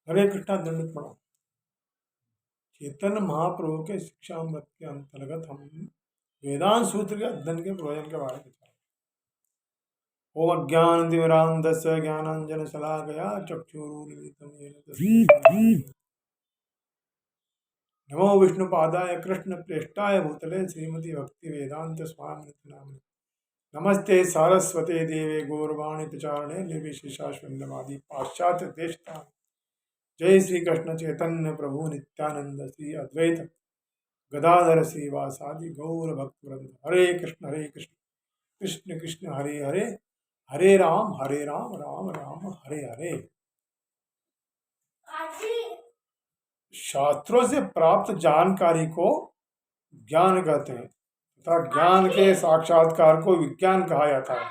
हरे कृष्णा दंडित प्रणाम। चैतन्य महाप्रभु के शिक्षामृत के अंतर्गत हम वेदांत सूत्र के अध्ययन के प्रयोजन के बारे में चर्चा। ओम अज्ञानतिमिरान्धस्य ज्ञानाञ्जनशलाकया चक्षुरुन्मीलितं येन तस्मै श्रीगुरवे नमो विष्णुपादाय कृष्णप्रेष्ठाय भूतले श्रीमती भक्तिवेदांत स्वामिनिति नामिने। नमस्ते सारस्वते देवे गौरवाणी प्रचारणे निर्विशेषाशून्यवादी पाश्चात्य देशता। जय श्री कृष्ण चैतन्य प्रभु नित्यानंद श्री अद्वैत गदाधर श्रीवासादि गौर भक्त वृंद। हरे कृष्ण कृष्ण कृष्ण हरे हरे, हरे राम राम राम हरे हरे। शास्त्रों से प्राप्त जानकारी को ज्ञान कहते हैं तथा ज्ञान के साक्षात्कार को विज्ञान कहा जाता है।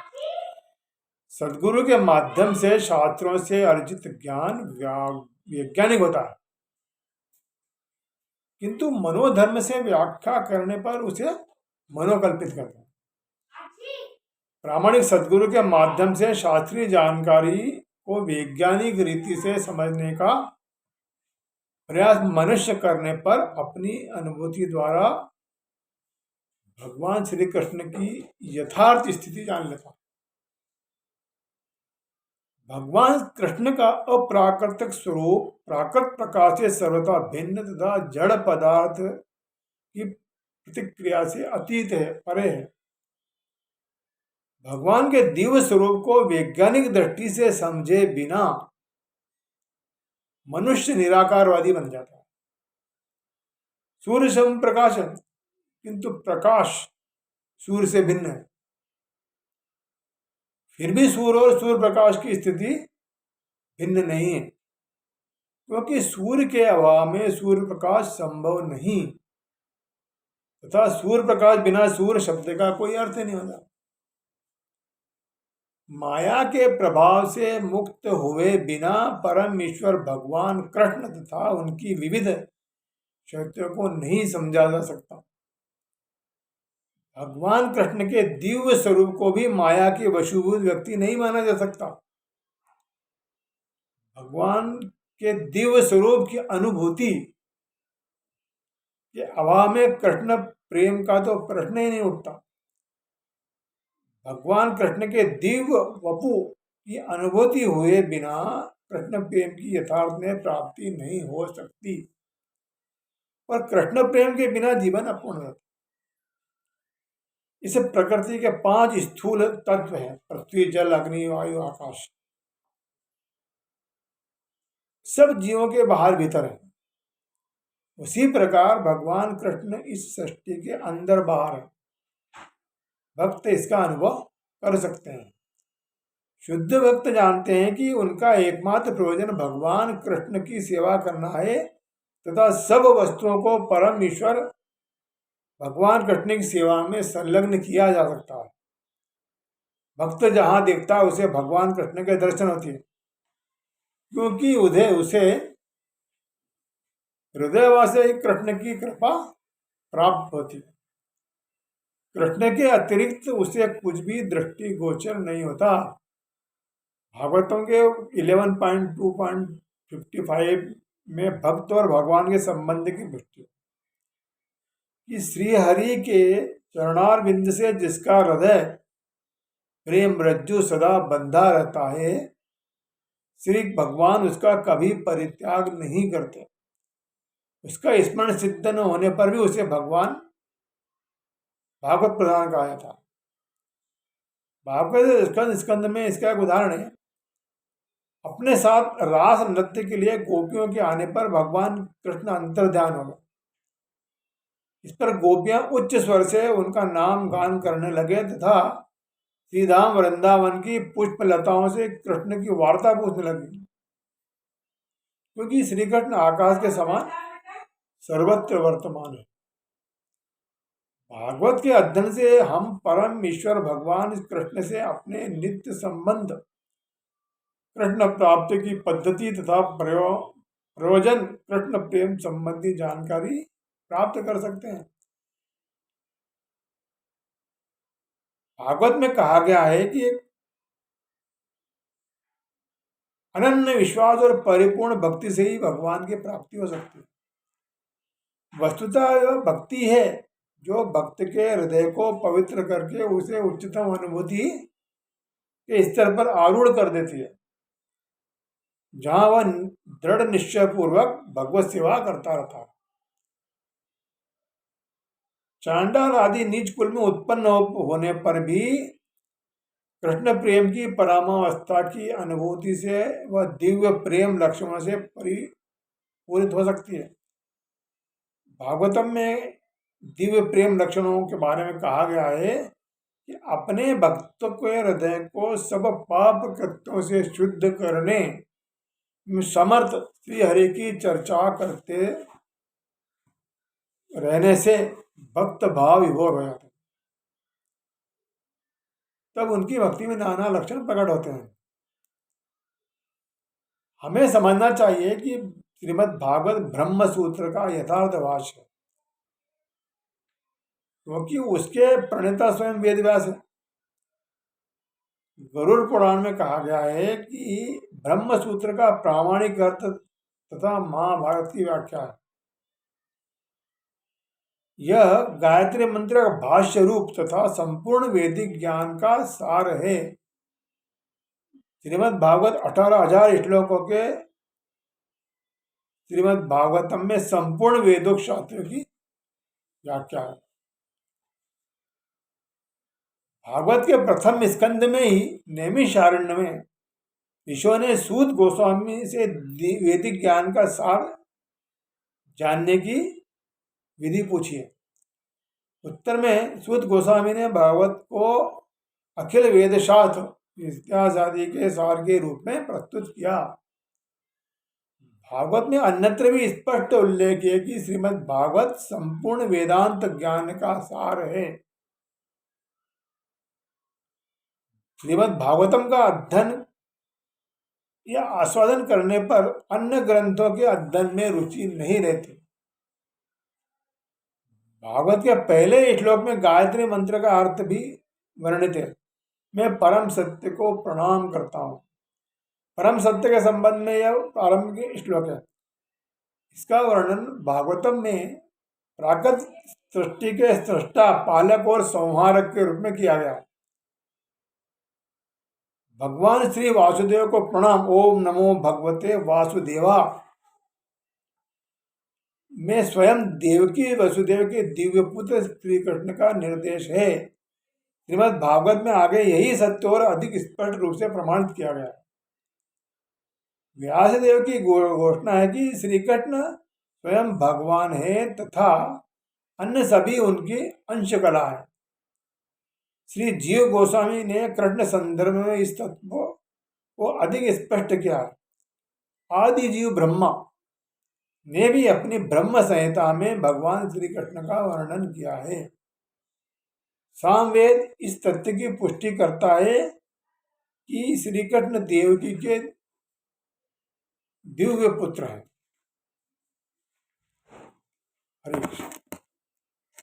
सद्गुरु के माध्यम से शास्त्रों से अर्जित ज्ञान वैज्ञानिक होता है, किंतु मनोधर्म से व्याख्या करने पर उसे मनोकल्पित करते हैं। प्रामाणिक सद्गुरु के माध्यम से शास्त्रीय जानकारी को वैज्ञानिक रीति से समझने का प्रयास मनुष्य करने पर अपनी अनुभूति द्वारा भगवान श्री कृष्ण की यथार्थ स्थिति जान लेता है। भगवान कृष्ण का अप्राकृतिक स्वरूप प्राकृत प्रकाश से सर्वथा भिन्न तथा जड़ पदार्थ की प्रतिक्रिया से अतीत है, परे है। भगवान के दिव्य स्वरूप को वैज्ञानिक दृष्टि से समझे बिना मनुष्य निराकारवादी बन जाता है। सूर्य सम प्रकाश है, किंतु प्रकाश सूर्य से भिन्न है। फिर भी सूर्य और सूर्य प्रकाश की स्थिति भिन्न नहीं है, क्योंकि सूर्य के अभाव में सूर्य प्रकाश संभव नहीं तथा सूर्य प्रकाश बिना सूर्य शब्द का कोई अर्थ नहीं होता। माया के प्रभाव से मुक्त हुए बिना परम ईश्वर भगवान कृष्ण तथा उनकी विविध शक्तियों को नहीं समझा जा सकता। भगवान कृष्ण के दिव्य स्वरूप को भी माया के वशीभूत व्यक्ति नहीं माना जा सकता। भगवान के दिव्य स्वरूप की अनुभूति के अभाव में कृष्ण प्रेम का तो प्रश्न ही नहीं उठता। भगवान कृष्ण के दिव्य वपु की अनुभूति हुए बिना कृष्ण प्रेम की यथार्थ में प्राप्ति नहीं हो सकती। पर कृष्ण प्रेम के बिना जीवन अपूर्ण रहता। इस प्रकृति के 5 स्थूल तत्व हैं, पृथ्वी जल अग्नि वायु आकाश। सब जीवों के बाहर भीतर है। उसी प्रकार भगवान कृष्ण इस सृष्टि के अंदर बाहर है। भक्त इसका अनुभव कर सकते हैं। शुद्ध भक्त जानते हैं कि उनका एकमात्र प्रयोजन भगवान कृष्ण की सेवा करना है तथा सब वस्तुओं को परम ईश्वर भगवान कृष्ण की सेवा में संलग्न किया जा सकता है। भक्त जहां देखता है उसे भगवान कृष्ण के दर्शन होती है, क्योंकि उसे हृदयवासी कृष्ण की कृपा प्राप्त होती है। कृष्ण के अतिरिक्त उसे कुछ भी दृष्टि गोचर नहीं होता। भागवतों के 11.2.55 में भक्त और भगवान के संबंध की पुष्टि कि श्री हरि के चरणारविंद से जिसका हृदय प्रेम रज्जु सदा बंधा रहता है, श्री भगवान उसका कभी परित्याग नहीं करते। उसका स्मरण सिद्ध न होने पर भी उसे भगवान भागवत प्रधान कहा था। भागवत स्कंद में इसका एक उदाहरण है। अपने साथ रास नृत्य के लिए गोपियों के आने पर भगवान कृष्ण अंतर ध्यान हो गए। इस पर गोपियां उच्च स्वर से उनका नाम गान करने लगे तथा श्रीधाम वृंदावन की पुष्प लताओं से कृष्ण की वार्ता पूछने लगी, क्योंकि श्री कृष्ण आकाश के समान सर्वत्र वर्तमान है। भागवत के अध्ययन से हम परम ईश्वर भगवान कृष्ण से अपने नित्य संबंध, कृष्ण प्राप्ति की पद्धति तथा प्रयोजन, कृष्ण प्रेम संबंधी जानकारी प्राप्त कर सकते हैं। भागवत में कहा गया है कि अनन्य विश्वास और परिपूर्ण भक्ति से ही भगवान की प्राप्ति हो सकती है। वस्तुतः यह भक्ति है जो भक्त के हृदय को पवित्र करके उसे उच्चतम अनुभूति के स्तर पर आरूढ़ कर देती है, जहां वह दृढ़ निश्चय पूर्वक भगवत सेवा करता रहता है। चांडाल आदि नीच कुल में उत्पन्न होने पर भी कृष्ण प्रेम की परामावस्था की अनुभूति से वह दिव्य प्रेम लक्षणों से परिपूरित हो सकती है। भागवतम में दिव्य प्रेम लक्षणों के बारे में कहा गया है कि अपने भक्तों के हृदय को सब पाप कृत्यों से शुद्ध करने में समर्थ श्री हरि की चर्चा करते रहने से भक्त भाव विभोर हो जाते हैं। तब उनकी भक्ति में नाना लक्षण प्रकट होते हैं। हमें समझना चाहिए कि श्रीमद् भागवत ब्रह्म सूत्र का यथार्थ भाष्य है, क्योंकि उसके प्रणेता स्वयं वेद व्यास है। गरुड़ पुराण में कहा गया है कि ब्रह्म सूत्र का प्रामाणिक अर्थ तथा महाभारत की व्याख्या है। यह गायत्री मंत्र का भाष्य रूप तथा संपूर्ण वैदिक ज्ञान का सार है। श्रीमद् भागवत 18,000 श्लोकों के श्रीमद् भागवतम में संपूर्ण वेदों शास्त्र की व्याख्या है। भागवत के प्रथम स्कंद में ही नैमिषारण्य में ऋषियों ने सूत गोस्वामी से वैदिक ज्ञान का सार जानने की विधि पूछी है। उत्तर में सूत गोस्वामी ने भागवत को अखिल वेद शास्त्र इतिहास आदि के सार के रूप में प्रस्तुत किया। भागवत में अन्यत्र भी स्पष्ट उल्लेख है कि श्रीमद् भागवत संपूर्ण वेदांत ज्ञान का सार है। श्रीमद् भागवतम का अध्ययन या आस्वादन करने पर अन्य ग्रंथों के अध्ययन में रुचि नहीं रहती। भागवत के पहले श्लोक में गायत्री मंत्र का अर्थ भी वर्णित है। मैं परम सत्य को प्रणाम करता हूँ। परम सत्य के संबंध में यह प्रारंभिक श्लोक है। इसका वर्णन भागवतम में प्राकृत सृष्टि के सृष्टा, पालक और संहारक के रूप में किया गया। भगवान श्री वासुदेव को प्रणाम। ओम नमो भगवते वासुदेवा में स्वयं देवकी वसुदेव के दिव्य पुत्र श्री कृष्ण का निर्देश है। श्रीमद् भागवत में आगे यही सत्य और अधिक स्पष्ट रूप से प्रमाणित किया गया है। व्यासदेव की घोषणा है कि श्री कृष्ण स्वयं भगवान है तथा अन्य सभी उनकी अंश कला है। श्री जीव गोस्वामी ने कृष्ण संदर्भ में इस तत्व को अधिक स्पष्ट किया। आदि जीव ब्रह्मा ने भी अपनी ब्रह्म संहिता में भगवान श्री कृष्ण का वर्णन किया है। सामवेद इस तथ्य की पुष्टि करता है कि श्री कृष्ण देवकी के दिव्य पुत्र हैं। हरे कृष्ण।